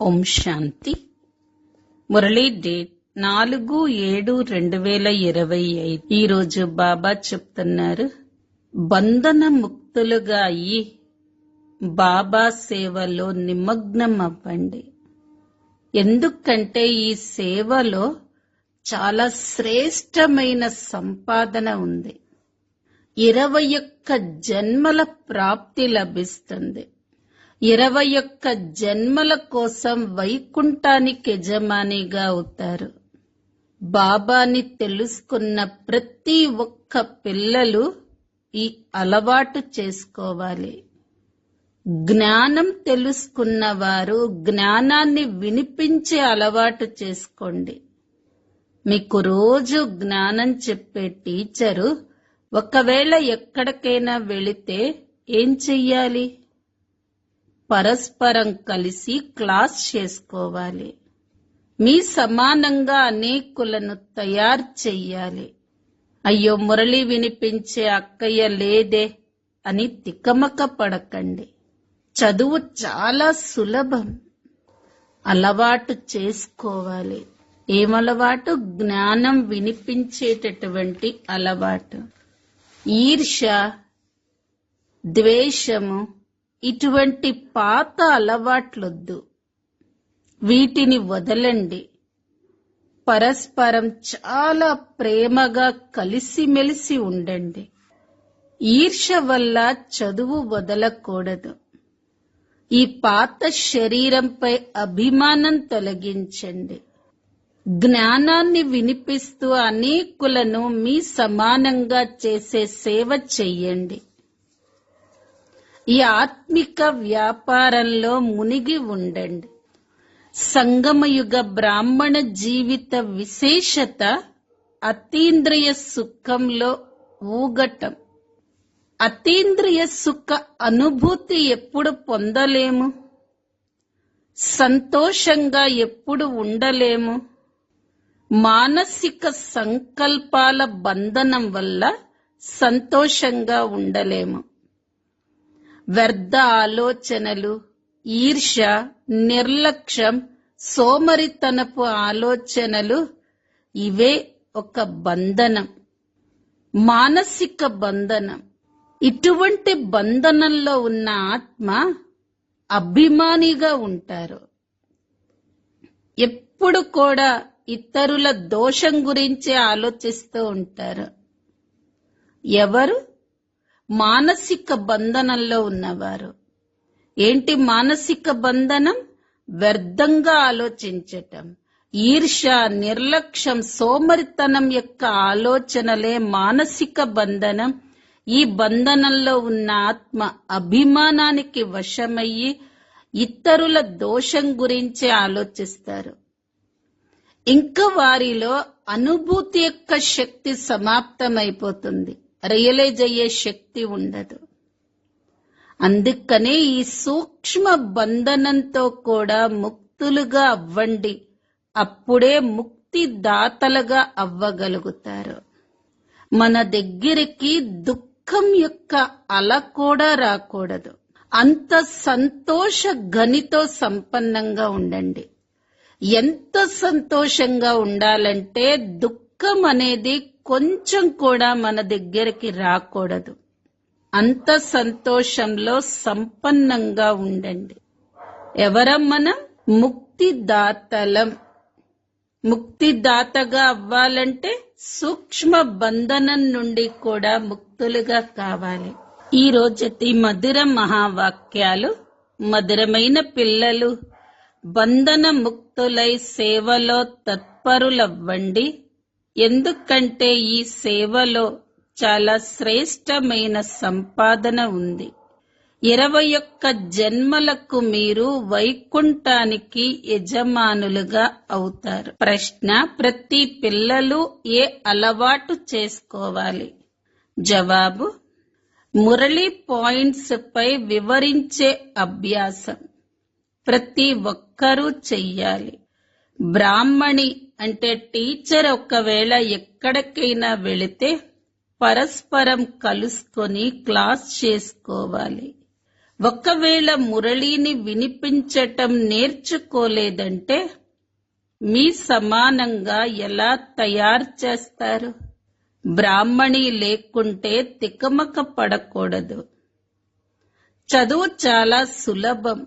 ఓం శాంతి. Murali date 4/7/2025. ఈరోజు బాబా చెప్తున్నారు, బంధన ముక్తులుగా అయ్యి బాబా సేవలో నిమగ్నం అవ్వండి. ఎందుకంటే ఈ సేవలో చాలా శ్రేష్టమైన సంపాదన ఉంది. 21 జన్మల ప్రాప్తి లభిస్తుంది. 21 జన్మల కోసం వైకుంఠానికి యజమానిగా అవుతారు. బాబాని తెలుసుకున్న ప్రతి ఒక్క పిల్లలు ఈ అలవాటు చేసుకోవాలి. జ్ఞానం తెలుసుకున్నవారు జ్ఞానాన్ని వినిపించే అలవాటు చేసుకోండి. మీకు రోజు జ్ఞానం చెప్పే టీచరు ఒకవేళ ఎక్కడికైనా వెళితే ఏం చెయ్యాలి? పరస్పరం కలిసి క్లాస్ చేసుకోవాలి. మీ సమానంగా అనేకులను తయారు చెయ్యాలి. అయ్యో, మురళి వినిపించే అక్కయ్య లేదే అని తికమక పడకండి. చదువు చాలా సులభం. అలవాటు చేసుకోవాలి. ఏమలవాటు? జ్ఞానం వినిపించేటటువంటి అలవాటు. ఈర్ష్య, ద్వేషము, ఇటువంటి పాత అలవాట్లొద్దు. వీటిని వదలండి. పరస్పరం చాలా ప్రేమగా కలిసిమెలిసి ఉండండి. ఈర్ష్య వల్ల చదువు వదలకూడదు. ఈ పాత శరీరంపై అభిమానం తొలగించండి. జ్ఞానాన్ని వినిపిస్తూ అనేకులను మీ సమానంగా చేసే సేవ చెయ్యండి. ఈ ఆత్మిక వ్యాపారంలో మునిగి ఉండండి. సంగమయుగ బ్రాహ్మణ జీవిత విశేషత అతీంద్రియ సుఖంలో ఊగటం. అతీంద్రియ సుఖ అనుభూతి ఎప్పుడు పొందలేము. సంతోషంగా ఎప్పుడు ఉండలేము. మానసిక సంకల్పాల బంధనం వల్ల సంతోషంగా ఉండలేము. వ్యర్థ ఆలోచనలు, ఈర్ష్య, నిర్లక్ష్యం, సోమరితనపు ఆలోచనలు ఇవే ఒక బంధనం, మానసిక బంధనం. ఇటువంటి బంధనంలో ఉన్న ఆత్మ అభిమానిగా ఉంటారు. ఎప్పుడు కూడా ఇతరుల దోషం గురించే ఆలోచిస్తూ ఉంటారు. ఎవరు? మానసిక బంధనంలో ఉన్నవారు. ఏంటి మానసిక బంధనం? వ్యర్థంగా ఆలోచించటం. ఈర్ష్య, నిర్లక్ష్యం, సోమరితనం యొక్క ఆలోచనలే మానసిక బంధనం. ఈ బంధనంలో ఉన్న ఆత్మ అభిమానానికి వశమయ్యి ఇతరుల దోషం గురించే ఆలోచిస్తారు. ఇంకా వారిలో అనుభూతి యొక్క శక్తి సమాప్తమైపోతుంది. రియలైజ్ అయ్యే శక్తి ఉండదు. అందుకనే ఈ సూక్ష్మ బంధనంతో కూడా ముక్తులుగా అవ్వండి. అప్పుడే ముక్తి దాతలుగా అవ్వగలుగుతారు. మన దగ్గరికి దుఃఖం యొక్క అల కూడా రాకూడదు. అంత సంతోష గనితో సంపన్నంగా ఉండండి. ఎంత సంతోషంగా ఉండాలంటే దుఃఖం అనేది కొంచెం కూడా మన దగ్గరికి రాకూడదు. అంత సంతోషంలో సంపన్నంగా ఉండండి. ఎవరం మనం? ముక్తిదాతలం. ముక్తిదాతగా అవ్వాలంటే సూక్ష్మ బంధనం నుండి కూడా ముక్తులుగా కావాలి. ఈ రోజటి మధుర మహావాక్యాలు. మధురమైన పిల్లలు, బంధన ముక్తులై సేవలో తత్పరులవ్వండి. ఎందుకంటే ఈ సేవలో చాలా శ్రేష్టమైన సంపాదన ఉంది. 21 జన్మలకు మీరు వైకుంఠానికి యజమానులుగా అవుతారు. ప్రశ్న: ప్రతి పిల్లలు ఏ అలవాటు చేసుకోవాలి? జవాబు: మురళి పాయింట్స్ పై వివరించే అభ్యాసం ప్రతి ఒక్కరూ చెయ్యాలి. బ్రాహ్మణి అంటే టీచర్ ఒకవేళ ఎక్కడికైనా వెళితే పరస్పరం కలుసుకొని క్లాస్ చేసుకోవాలి. ఒకవేళ మురళిని వినిపించటం నేర్చుకోలేదంటే మీ సమానంగా ఎలా తయారు చేస్తారు? బ్రాహ్మణి లేకుంటే తికమక పడకూడదు. చదువు చాలా సులభం.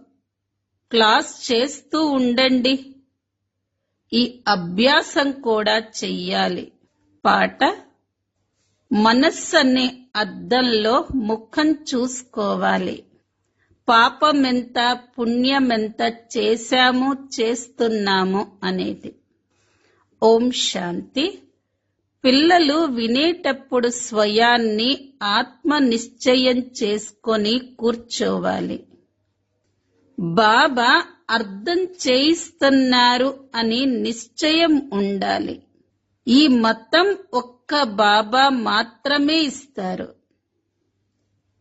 క్లాస్ చేస్తూ ఉండండి. ఈ అభ్యాసం కూడా చెయ్యాలి. పాట: మనస్సు అనే అద్దంలో ముఖం చూసుకోవాలి. పాపమెంత పుణ్యమెంత చేశాము చేస్తున్నాము అనేది. ఓం శాంతి. పిల్లలు వినేటప్పుడు స్వయాన్ని ఆత్మ నిశ్చయం చేసుకొని కూర్చోవాలి. బాబా అర్థం చేయిస్తున్నారు అని నిశ్చయం ఉండాలి. ఈ మతం ఒక్క బాబా మాత్రమే ఇస్తారు.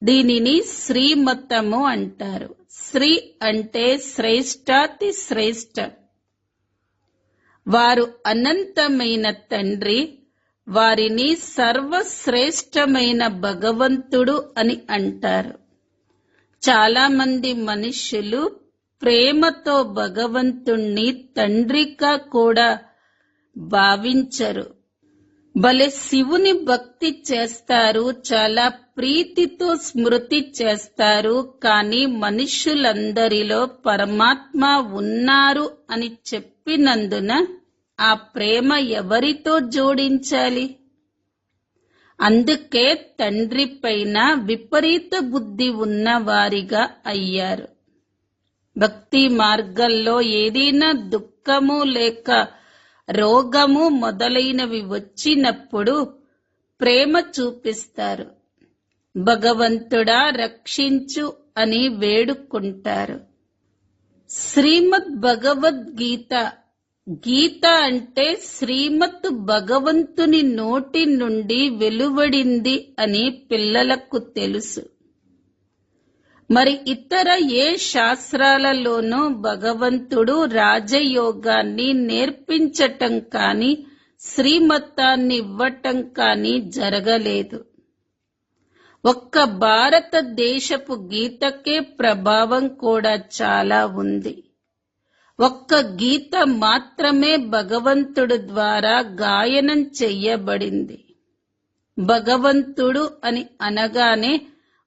దీనిని శ్రీమతము అంటారు. శ్రీ అంటే శ్రేష్టాతి శ్రేష్ట. వారు అనంతమైన తండ్రి. వారిని సర్వశ్రేష్టమైన భగవంతుడు అని అంటారు. చాలా మంది మనుష్యులు ప్రేమతో భగవంతుణ్ణి తండ్రిగా కూడా భావించరు. భలే శివుని భక్తి చేస్తారు, చాలా ప్రీతితో స్మృతి చేస్తారు. కానీ మనుష్యులందరిలో పరమాత్మ ఉన్నారు అని చెప్పినందున ఆ ప్రేమ ఎవరితో జోడించాలి? అందుకే తండ్రి పైన విపరీత బుద్ధి ఉన్నవారిగా అయ్యారు. భక్తి మార్గంలో ఏదైనా దుఃఖము లేక రోగము మొదలైనవి వచ్చినప్పుడు ప్రేమ చూపిస్తారు. భగవంతుడా రక్షించు అని వేడుకుంటారు. శ్రీమద్ భగవద్గీత. గీత అంటే శ్రీమత్ భగవంతుని నోటి నుండి వెలువడింది అని పిల్లలకు తెలుసు. మరి ఇతర ఏ శాస్త్రాలలోనూ భగవంతుడు రాజయోగాన్ని నేర్పించటం కానీ శ్రీమతాన్ని ఇవ్వటం కానీ జరగలేదు. ఒక్క భారతదేశపు గీతకే ప్రభావం కూడా చాలా ఉంది. ఒక్క గీత మాత్రమే భగవంతుడు ద్వారా గాయనం చెయ్యబడింది. భగవంతుడు అని అనగానే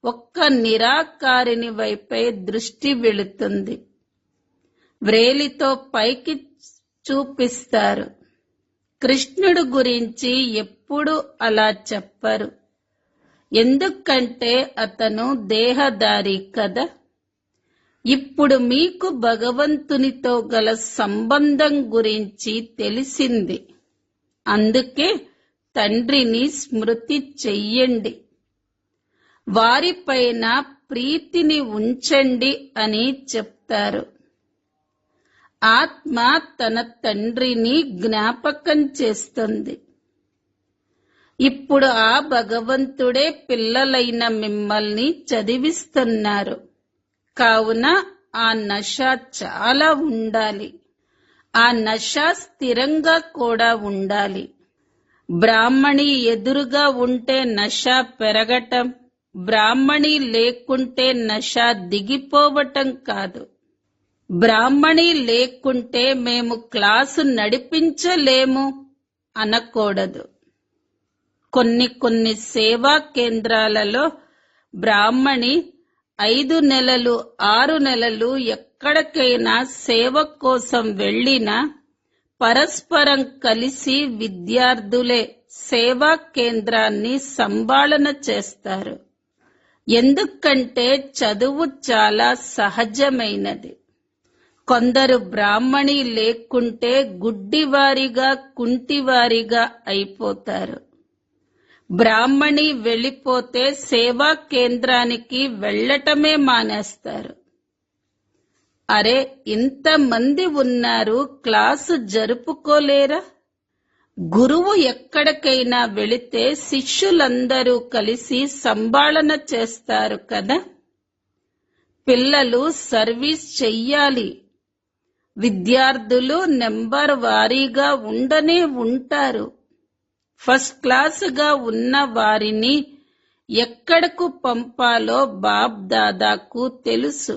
ఒక్క నిరాకారిని వైపే దృష్టి వెళుతుంది. వ్రేలితో పైకి చూపిస్తారు. కృష్ణుడు గురించి ఎప్పుడూ అలా చెప్పరు. ఎందుకంటే అతను దేహదారి కదా. ఇప్పుడు మీకు భగవంతునితో గల సంబంధం గురించి తెలిసింది. అందుకే తండ్రిని స్మృతి చెయ్యండి. వారిపైన ప్రీతిని ఉంచండి అని చెప్తారు. ఆత్మ తన తండ్రిని జ్ఞాపకం చేస్తుంది. ఇప్పుడు ఆ భగవంతుడే పిల్లలైన మిమ్మల్ని చదివిస్తున్నారు. కావున ఆ నష చాలా ఉండాలి. ఆ నష స్థిరంగా కూడా ఉండాలి. బ్రాహ్మణి ఎదురుగా ఉంటే నష పెరగటం, బ్రాహ్మణి లేకుంటే నష దిగిపోవటం కాదు. బ్రాహ్మణి లేకుంటే మేము క్లాసు నడిపించలేము అనకూడదు. కొన్ని సేవా కేంద్రాలలో బ్రాహ్మణి 5 నెలలు 6 నెలలు ఎక్కడికైనా సేవ కోసం వెళ్ళినా పరస్పరం కలిసి విద్యార్థులే సేవా కేంద్రాన్ని సంభాళన చేస్తారు. ఎందుకంటే చదువు చాలా సహజమైనది. కొందరు బ్రాహ్మణి లేకుంటే గుడ్డివారిగా కుంటివారిగా అయిపోతారు. బ్రాహ్మణి వెళ్ళిపోతే సేవా కేంద్రానికి వెళ్ళటమే మానేస్తారు. అరే, ఇంతమంది ఉన్నారు, క్లాసు జరుపుకోలేరా? గురువు ఎక్కడికైనా వెళితే శిష్యులందరూ కలిసి సంభాళన చేస్తారు కదా. పిల్లలు సర్వీస్ చెయ్యాలి. విద్యార్థులు నెంబర్ వారీగా ఉండనే ఉంటారు. ఫస్ట్ క్లాసుగా ఉన్న వారిని ఎక్కడకు పంపాలో బాప్ దాదాకు తెలుసు.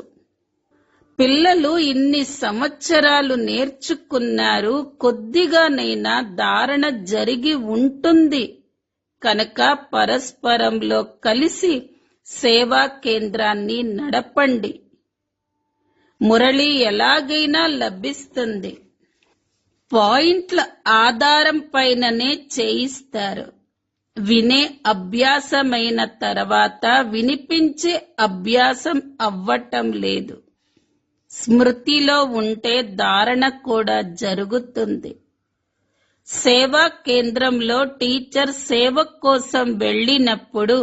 పిల్లలు ఇన్ని సంవత్సరాలు నేర్చుకున్నారు, కొద్దిగానైనా ధారణ జరిగి ఉంటుంది కనుక పరస్పరంలో కలిసి సేవా కేంద్రాన్ని నడపండి. మురళి ఎలాగైనా లభిస్తుంది. పాయింట్ల ఆధారం పైననే చేయిస్తారు. వినే అభ్యాసమైన తర్వాత వినిపించే అభ్యాసం అవ్వటం లేదు. స్మృతిలో ఉంటే ధారణ కూడా జరుగుతుంది. సేవా కేంద్రంలో టీచర్ సేవ కోసం వెళ్ళినప్పుడు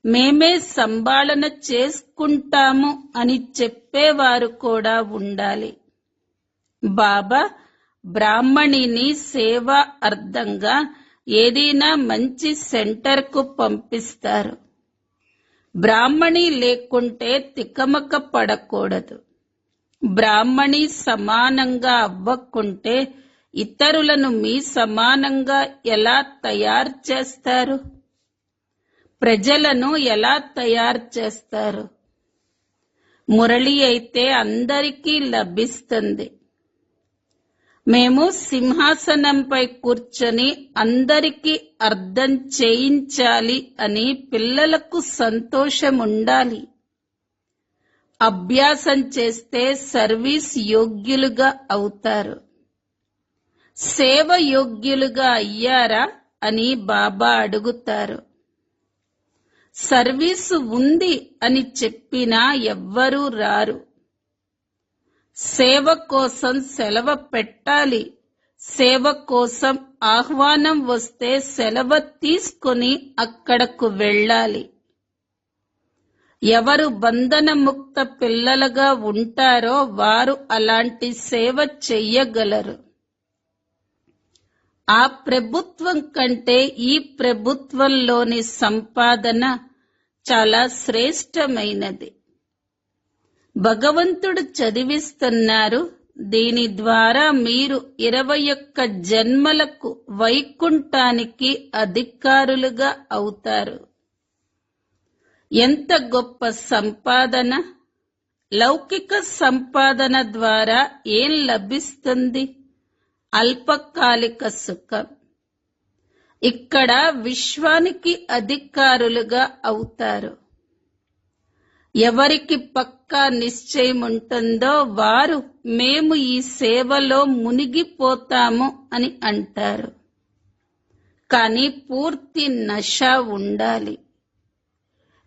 మేమే సంభాళన చేసుకుంటాము అని చెప్పేవారు కూడా ఉండాలి. బాబా బ్రాహ్మణిని సేవా అర్థంగా ఏదైనా మంచి సెంటర్కు పంపిస్తారు. బ్రాహ్మణి లేకుంటే తికమక పడకూడదు. బ్రాహ్మణి సమానంగా అవ్వకుంటే ఇతరులను మీ సమానంగా ఎలా తయారు చేస్తారు? ప్రజలను ఎలా తయారు చేస్తారు? మురళి అయితే అందరికీ లభిస్తుంది. మేము సింహాసనంపై కూర్చొని అందరికీ అర్థం చేయించాలి అని పిల్లలకు సంతోషం ఉండాలి. అభ్యాసం చేస్తే సర్వీస్ యోగ్యులుగా అవుతారు. సేవ యోగ్యులుగా అయ్యారా అని బాబా అడుగుతారు. సర్వీసు ఉంది అని చెప్పినా ఎవ్వరూ రారు. సేవ కోసం సెలవు పెట్టాలి. సేవ కోసం ఆహ్వానం వస్తే సెలవు తీసుకొని అక్కడకు వెళ్ళాలి. ఎవరు బంధనముక్త పిల్లలుగా ఉంటారో వారు అలాంటి సేవ చెయ్యగలరు. ఆ ప్రభుత్వం కంటే ఈ ప్రభుత్వంలోని సంపాదన చాలా శ్రేష్టమైనది. భగవంతుడు చదివిస్తున్నారు. దీని ద్వారా మీరు 21 జన్మలకు వైకుంఠానికి అధికారులుగా అవుతారు. ఎంత గొప్ప సంపాదన! లౌకిక సంపాదన ద్వారా ఏం లభిస్తుంది? అల్పకాలిక సుఖం. ఇక్కడ విశ్వానికి అధికారులుగా అవుతారు. ఎవరికి పక్కా నిశ్చయం ఉంటుందో వారు మేము ఈ సేవలో మునిగిపోతాము అని అంటారు. కానీ పూర్తి నశ ఉండాలి.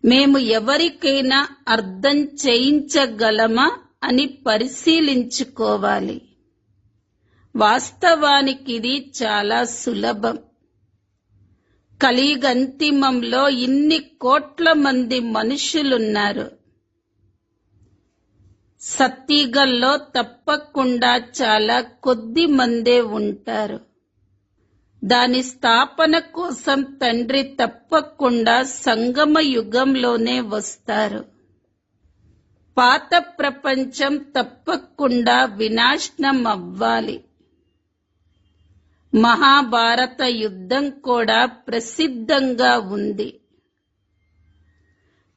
మేము ఎవరికైనా అర్థం చేయించగలమా అని పరిశీలించుకోవాలి. వాస్తవానికి ఇది చాలా సులభం. కలియుగంతిమంలో ఇన్ని కోట్ల మంది మనుషులున్నారు. సత్యుగంలో తప్పకుండా చాలా కొద్ది మందే ఉంటారు. దాని స్థాపన కోసం తండ్రి తప్పకుండా సంగమ యుగంలోనే వస్తారు. పాత ప్రపంచం తప్పకుండా వినాశనం అవ్వాలి. మహాభారత యుద్ధం కూడా ప్రసిద్ధంగా ఉంది.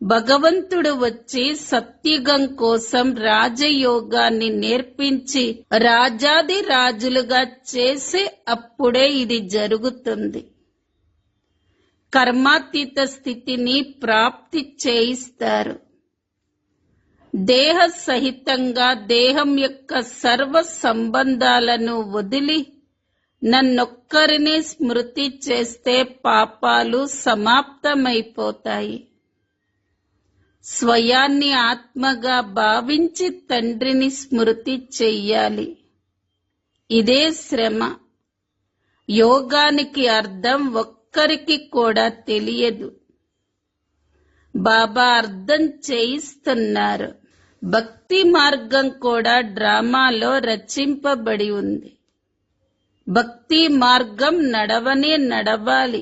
భగవంతుడు వచ్చి సత్యుగం కోసం రాజయోగాన్ని నేర్పించి రాజాది రాజులుగా చేసే అప్పుడే ఇది జరుగుతుంది. కర్మాతీత స్థితిని ప్రాప్తి చేయిస్తారు. దేహ సహితంగా దేహం యొక్క సర్వ సంబంధాలను వదిలి నన్నొక్కరిని స్మృతి చేస్తే పాపాలు సమాప్తమైపోతాయి. స్వయాన్ని ఆత్మగా భావించి తండ్రిని స్మృతి చెయ్యాలి. ఇదే శ్రమ. యోగానికి అర్థం ఒక్కరికి కూడా తెలియదు. బాబా అర్థం చేయిస్తున్నారు. భక్తి మార్గం కూడా డ్రామాలో రచింపబడి ఉంది. భక్తి మార్గం నడవనే నడవాలి.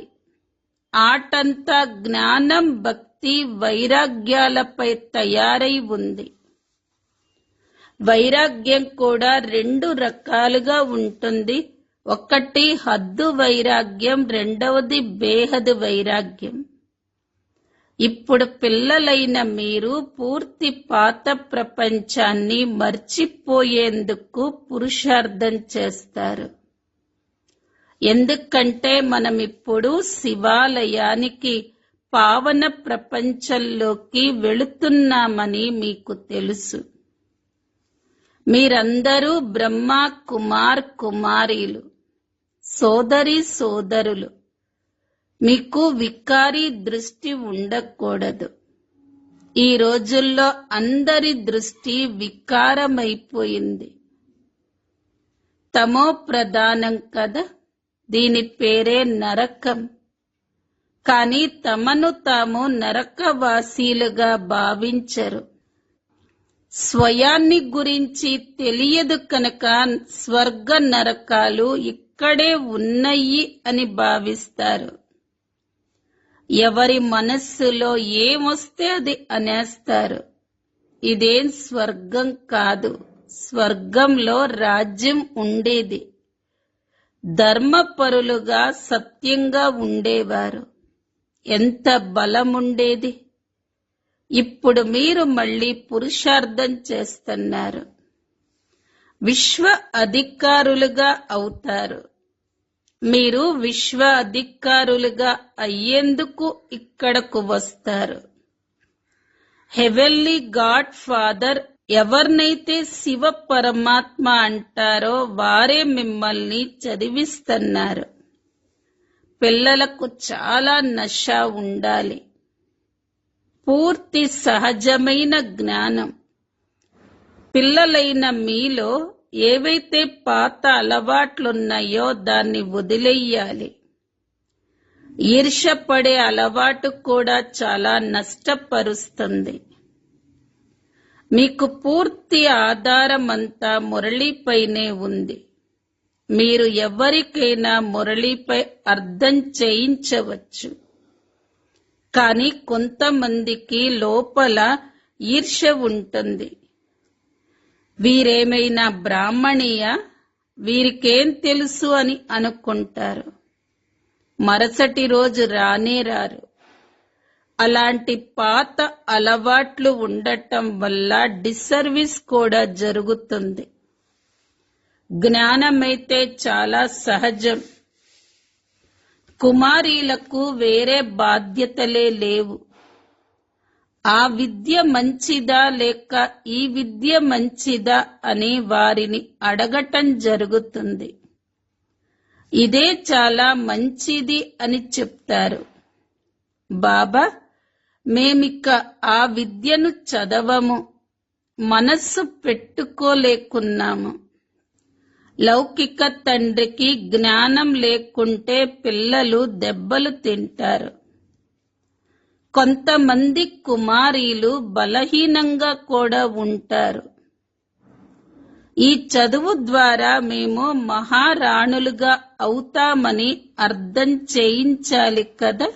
ఆటంతా జ్ఞానం, భక్తి, వైరాగ్యాలపై తయారై ఉంది. వైరాగ్యం కూడా 2 రకాలుగా ఉంటుంది. ఒకటి హద్దు వైరాగ్యం, రెండవది బేహద్ వైరాగ్యం. ఇప్పుడు పిల్లలైన మీరు పూర్తి పాత ప్రపంచాన్ని మర్చిపోయేందుకు పురుషార్థం చేస్తారు. ఎందుకంటే మనమిప్పుడు శివాలయానికి పావన ప్రపంచంలోకి వెళుతున్నామని మీకు తెలుసు. మీరందరూ బ్రహ్మ కుమారీలు, సోదరి సోదరులు. మీకు వికారీ దృష్టి ఉండకూడదు. ఈ రోజుల్లో అందరి దృష్టి వికారమైపోయింది. తమో ప్రధానం కదా, దీని పేరే నరకం. కానీ తమను తాము నరకవాసీలుగా భావించరు. స్వయాన్ని గురించి తెలియదు కనుక స్వర్గ నరకాలు ఇక్కడే ఉన్నాయి అని భావిస్తారు. ఎవరి మనస్సులో ఏమొస్తే అది అనేస్తారు. ఇదేం స్వర్గం కాదు. స్వర్గంలో రాజ్యం ఉండేది. ధర్మపరులుగా సత్యంగా ఉండేవారు. ఎంత బలముండేది. ఇప్పుడు మీరు మళ్ళీ పురుషార్థం చేస్తున్నారు. విశ్వ అధికారులుగా అవుతారు. మీరు విశ్వ అధికారులుగా అయ్యేందుకు ఇక్కడకు వస్తారు. హెవెన్లీ గాడ్ ఫాదర్ ఎవరినైతే శివ పరమాత్మ అంటారో వారే మిమ్మల్ని చదివిస్తున్నారు. పిల్లలకు చాలా నశ ఉండాలి. పూర్తి సహజమైన జ్ఞానం. పిల్లలైన మీలో ఏవైతే పాత అలవాట్లున్నాయో దాన్ని వదిలేయాలి. ఈర్ష్యపడే అలవాటు కూడా చాలా నష్టపరుస్తుంది. మీకు పూర్తి ఆధారమంతా మురళీపైనే ఉంది. మీరు ఎవరికైనా మురళీపై అర్థం చేయించవచ్చు. కానీ కొంతమందికి లోపల ఈర్ష్య ఉంటుంది. వీరేమైనా బ్రాహ్మణీయ, వీరికేం తెలుసు అని అనుకుంటారు. మరుసటి రోజు రానే రారు. అలాంటి పాత అలవాట్లు ఉండటం వల్ల డిసర్వీస్ కూడా జరుగుతుంది. జ్ఞానమైతే చాలా సహజం. కుమారీలకు వేరే బాధ్యతలే లేవు. ఆ విద్య మంచిదా లేక ఈ విద్య మంచిదా అని వారిని అడగటం జరుగుతుంది. ఇదే చాలా మంచిది అని చెప్తారు. బాబా, మేమిక ఆ విద్యను చదవము, మనస్సు పెట్టుకోలేకున్నాము. లౌకిక తండ్రికి జ్ఞానం లేకుంటే పిల్లలు దెబ్బలు తింటారు. కొంతమంది కుమారీలు బలహీనంగా కూడా ఉంటారు. ఈ చదువు ద్వారా మేము మహారాణులుగా అవుతామని అర్థం చేయించాలి కదా.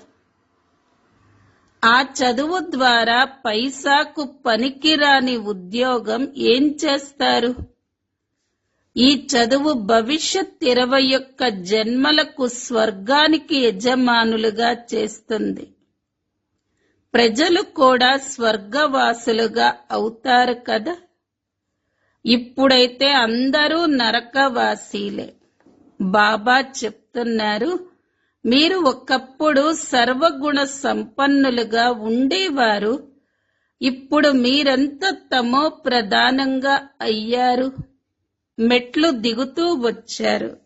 ఆ చదువు ద్వారా పైసాకు పనికిరాని ఉద్యోగం ఏం చేస్తారు? ఈ చదువు భవిష్యత్ 21 జన్మలకు స్వర్గానికి యజమానులుగా చేస్తుంది. ప్రజలు కూడా స్వర్గవాసులుగా అవుతారు కదా. ఇప్పుడైతే అందరూ నరకవాసీలే. బాబా చెప్తున్నారు, మీరు ఒకప్పుడు సర్వగుణ సంపన్నులుగా ఉండేవారు. ఇప్పుడు మీరెంత తమో ప్రధానంగా అయ్యారు. మెట్లు దిగుతూ వచ్చారు.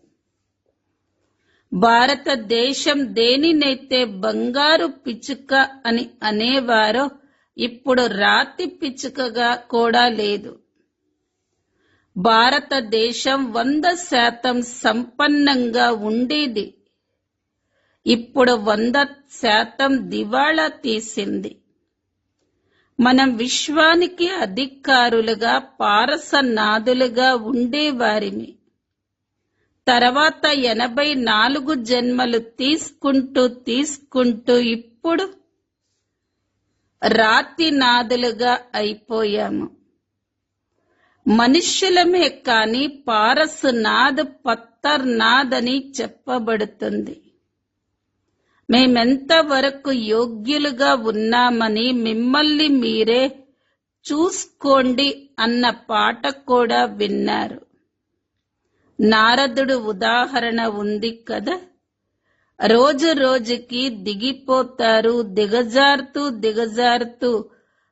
భారతదేశం దేనినైతే బంగారు పిచ్చుక అని అనేవారో ఇప్పుడు రాతి పిచ్చుకగా కూడా లేదు. భారతదేశం 100% సంపన్నంగా ఉండేది. ఇప్పుడు 100% దివాళా తీసింది. మనం విశ్వానికి అధికారులుగా పారసనాథులుగా ఉండేవారిమి. తర్వాత 84 జన్మలు తీసుకుంటూ ఇప్పుడు రాతినాథులుగా అయిపోయాము. మనుష్యులమే కాని పారసునాథ్ పత్తర్నాథ్ అని చెప్పబడుతుంది. మేమెంత వరకు యోగ్యులుగా ఉన్నామని మిమ్మల్ని మీరే చూసుకోండి అన్న పాట కూడా విన్నారు. నారదుడు ఉదాహరణ ఉంది కదా. రోజు రోజుకి దిగిపోతారు, దిగజారుతూ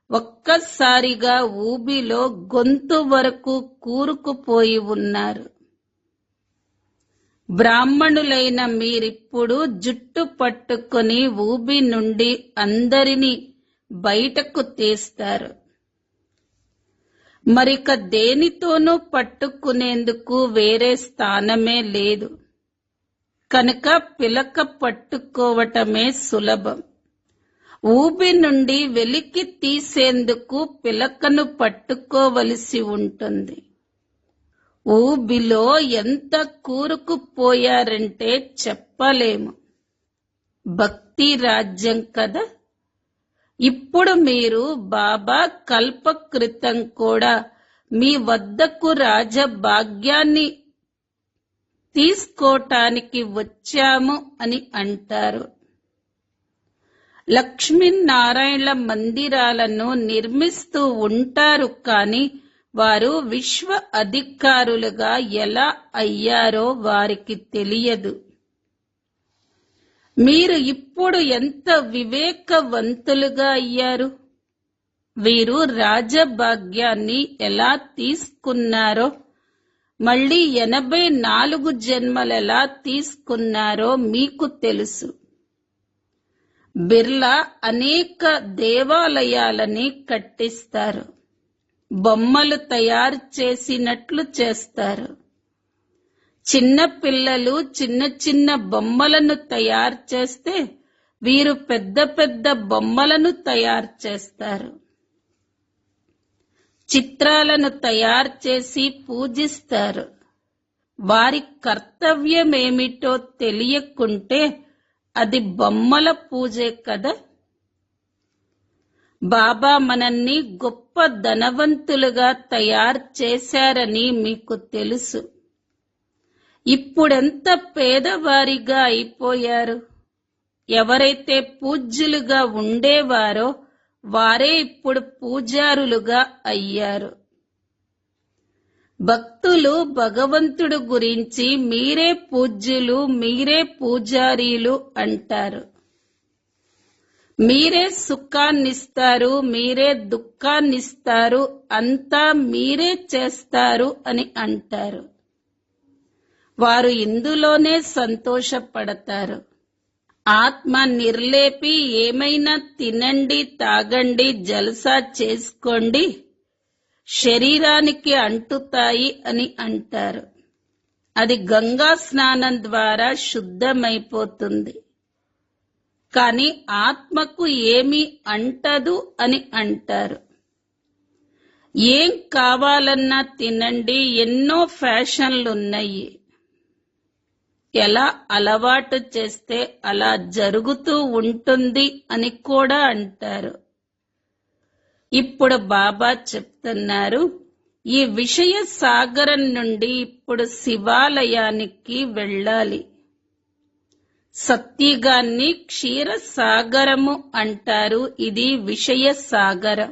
ఒక్కసారిగా ఊబిలో గొంతు వరకు కూరుకుపోయి ఉన్నారు. బ్రాహ్మణులైన మీరిప్పుడు జుట్టు పట్టుకొని ఊబి నుండి అందరినీ బయటకు తీస్తారు. మరిక దేనితోనూ పట్టుకునేందుకు వేరే స్థానమే లేదు కనుక పిలక పట్టుకోవటమే సులభం. ఊబి నుండి వెలికి తీసేందుకు పిలకను పట్టుకోవలసి ఉంటుంది. ఊబిలో ఎంత కూరుకుపోయారంటే చెప్పలేము. భక్తి రాజ్యం కదా. ఇప్పుడు మీరు బాబా కల్పకృతం కూడా మీ వద్దకు రాజభాగ్యాన్ని తీసుకోటానికి వచ్చాము అని అంటారు. లక్ష్మీనారాయణల మందిరాలను నిర్మిస్తూ ఉంటారు, కానీ వారు విశ్వ అధికారులుగా ఎలా అయ్యారో వారికి తెలియదు. మీరు ఇప్పుడు ఎంత వివేకవంతులుగా అయ్యారు. వీరు రాజభాగ్యాన్ని ఎలా తీసుకున్నారో, మళ్ళీ 84 జన్మలెలా తీసుకున్నారో మీకు తెలుసు. బిర్లా అనేక దేవాలయాలని కట్టిస్తారు. బొమ్మలు తయారు చేసినట్లు చేస్తారు. చిన్న పిల్లలు చిన్న చిన్న బొమ్మలను తయారు చేస్తే వీరు పెద్ద పెద్ద బొమ్మలను తయారు చేస్తారు. చిత్రాలను తయారు చేసి పూజిస్తారు. వారి కర్తవ్యమేమిటో తెలియకుంటే అది బొమ్మల పూజే కదా. బాబా మనల్ని గొప్ప ధనవంతులుగా తయారు చేశారని మీకు తెలుసు. ఇప్పుడెంత పేదవారిగా అయిపోయారు. ఎవరైతే పూజ్యులుగా ఉండేవారో వారే ఇప్పుడు పూజారులుగా అయ్యారు. భక్తులు భగవంతుడు గురించి మీరే పూజ్యులు, మీరే పూజారీలు అంటారు. మీరే సుఖాన్నిస్తారు, మీరే దుఃఖాన్నిస్తారు, అంతా మీరే చేస్తారు అని అంటారు. వారు ఇందులోనే సంతోషపడతారు. ఆత్మ నిర్లేపి ఏమైనా తినండి, తాగండి, జల్సా చేసుకోండి, శరీరానికి అంటుతాయి అని అంటారు. అది గంగా స్నానం ద్వారా శుద్ధమైపోతుంది. కానీ ఆత్మకు ఏమీ అంటదు అని అంటారు. ఏం కావాలన్నా తినండి, ఎన్నో ఫ్యాషన్లున్నాయి. ఎలా అలవాటు చేస్తే అలా జరుగుతూ ఉంటుంది అని కూడా అంటారు. ఇప్పుడు బాబా చెప్తున్నారు, ఈ విషయ సాగరం నుండి ఇప్పుడు శివాలయానికి వెళ్ళాలి. సత్యుగాన్ని క్షీర సాగరము అంటారు. ఇది విషయ సాగరం.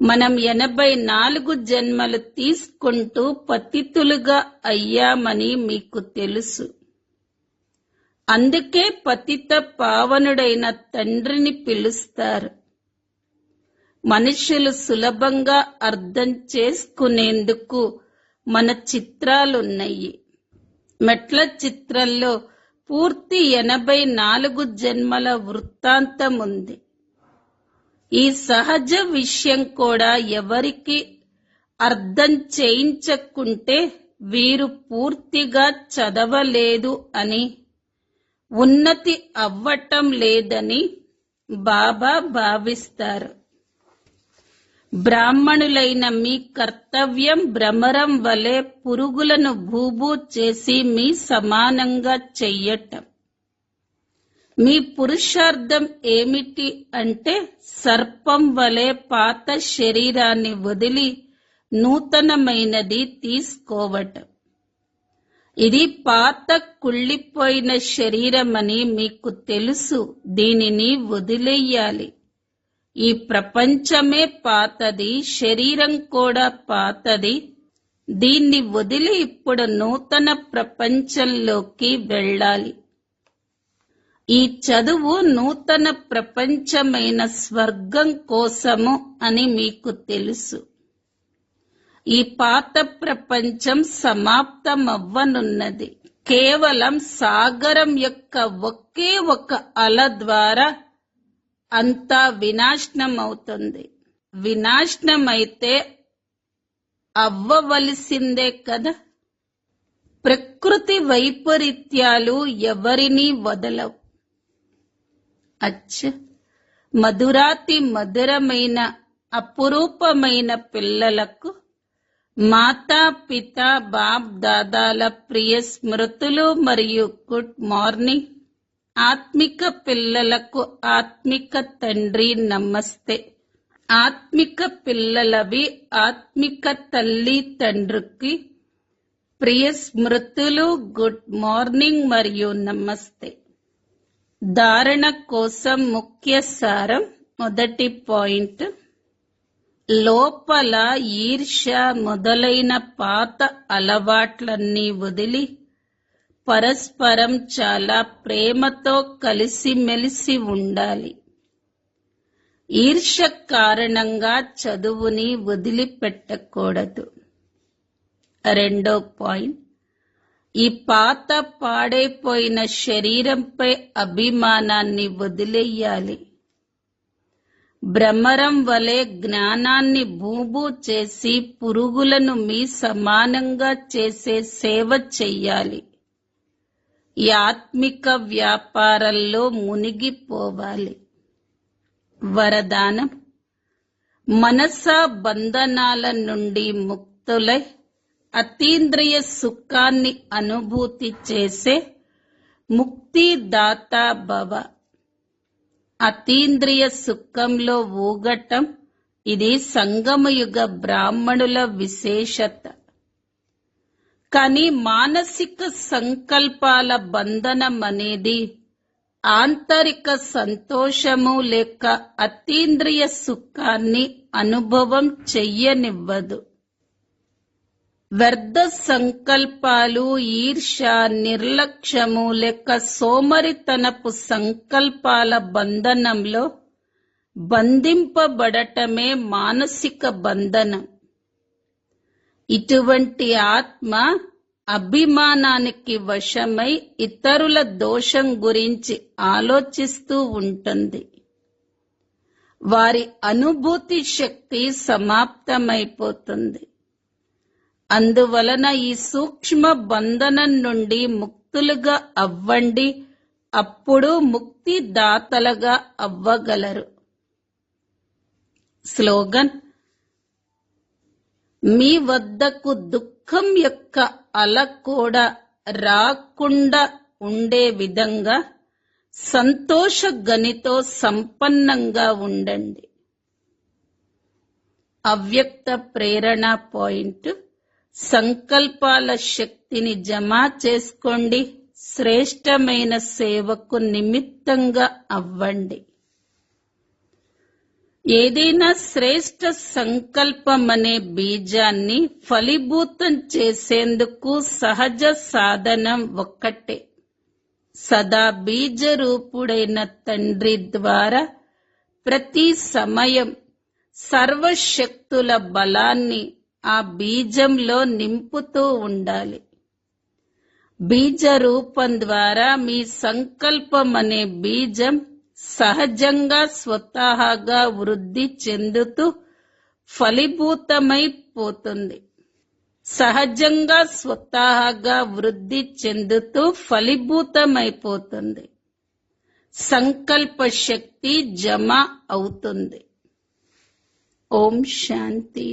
మనం 84 జన్మలు తీసుకుంటూ పతితులుగా అయ్యామని మీకు తెలుసు. అందుకే పతిత పావనుడైన తండ్రిని పిలుస్తారు. మనుషులు సులభంగా అర్థం చేసుకునేందుకు మన చిత్రాలున్నాయి. మెట్ల చిత్రంలో పూర్తి 84 జన్మల వృత్తాంతం ఉంది. ఈ సహజ విషయం కూడా ఎవరికి అర్థం చేయించకుంటే వీరు పూర్తిగా చదవలేదు అని, ఉన్నతి అవ్వటం లేదని బాబా భావిస్తారు. బ్రాహ్మణులైన మీ కర్తవ్యం భ్రమరం వలె పురుగులను భూభూ చేసి మీ సమానంగా చెయ్యటం. మీ పురుషార్థం ఏమిటి అంటే సర్పం వలె పాత శరీరాన్ని వదిలి నూతనమైనది తీసుకోవటం. ఇది పాత కుళ్ళిపోయిన శరీరమని మీకు తెలుసు. దీనిని వదిలేయాలి. ఈ ప్రపంచమే పాతది, శరీరం కూడా పాతది. దీన్ని వదిలి ఇప్పుడు నూతన ప్రపంచంలోకి వెళ్ళాలి. ఈ చదువు నూతన ప్రపంచమైన స్వర్గం కోసము అని మీకు తెలుసు. ఈ పాత ప్రపంచం సమాప్తమవ్వనున్నది. కేవలం సాగరం యొక్క ఒకే ఒక అల ద్వారా అంతా వినాశనమవుతుంది. వినాశనమైతే అవ్వవలసిందే కదా. ప్రకృతి వైపరీత్యాలు ఎవరినీ వదలవు. మధురాతి మధురమైన అపురూపమైన పిల్లలకు మాతా పిత బాప్ దాదాల ప్రియ స్మృతులు మరియు గుడ్ మార్నింగ్. ఆత్మిక పిల్లలకు ఆత్మిక తండ్రి నమస్తే. ఆత్మిక పిల్లలవి ఆత్మిక తల్లి తండ్రికి ప్రియ స్మృతులు, గుడ్ మార్నింగ్ మరియు నమస్తే. ధారణ కోసం ముఖ్య సారం. మొదటి పాయింట్, లోపల ఈర్ష్య మొదలైన పాత అలవాట్లన్నీ వదిలి పరస్పరం చాలా ప్రేమతో కలిసిమెలిసి ఉండాలి. ఈర్ష్య కారణంగా చదువుని వదిలిపెట్టకూడదు. రెండో పాయింట్, ఈ పాత పాడైపోయిన శరీరంపై అభిమానాన్ని వదిలేయాలి. భ్రమరం వలె జ్ఞానాన్ని భూభూ చేసి పురుగులను మీ సమానంగా చేసే సేవ చెయ్యాలి. ఈ ఆత్మిక వ్యాపారంలో మునిగిపోవాలి. వరదానం, మనస బంధనాల నుండి ముక్తులై అతీంద్రియ సుఖాన్ని అనుభూతి చేసే ముక్తిదాత భవ. అతీంద్రియ సుఖంలో ఊగటం ఇది సంగమయుగ బ్రాహ్మణుల విశేషత. కానీ మానసిక సంకల్పాల బంధనం అనేది ఆంతరిక సంతోషము లేక అతీంద్రియ సుఖాన్ని అనుభవం చెయ్యనివ్వదు. వ్యర్థ సంకల్పాలు, ఈర్ష, నిర్లక్ష్యము లేక సోమరితనపు సంకల్పాల బంధనంలో బంధింపబడటమే మానసిక బంధనం. ఇటువంటి ఆత్మ అభిమానానికి వశమై ఇతరుల దోషం గురించి ఆలోచిస్తూ ఉంటుంది. వారి అనుభూతి శక్తి సమాప్తమైపోతుంది. అందువలన ఈ సూక్ష్మ బంధనం నుండి ముక్తులుగా అవ్వండి. అప్పుడు ముక్తిదాతలుగా అవ్వగలరు. స్లోగన్, మీ వద్దకు దుఃఖం యొక్క అల కూడా రాకుండా ఉండే విధంగా సంతోష గనితో సంపన్నంగా ఉండండి. అవ్యక్త ప్రేరణ పాయింట్, సంకల్పాల శక్తిని జమ చేసుకోండి. శ్రేష్టమైన సేవకు నిమిత్తంగా అవ్వండి. ఏదైనా శ్రేష్ట సంకల్పం అనే బీజాన్ని ఫలీభూతం చేసేందుకు సహజ సాధనం ఒక్కటే. సదా బీజ రూపుడైన తండ్రి ద్వారా ప్రతి సమయం సర్వశక్తుల బలాన్ని ఆ బీజంలో నింపుతూ ఉండాలి. బీజ రూపం ద్వారా మీ సంకల్పం అనే బీజం సహజంగా స్వతహాగా వృద్ధి చెందుతూ ఫలీభూతమైపోతుంది. సహజంగా స్వతహాగా వృద్ధి చెందుతూ ఫలీభూతమైపోతుంది. సంకల్ప శక్తి జమ అవుతుంది. ఓం శాంతి.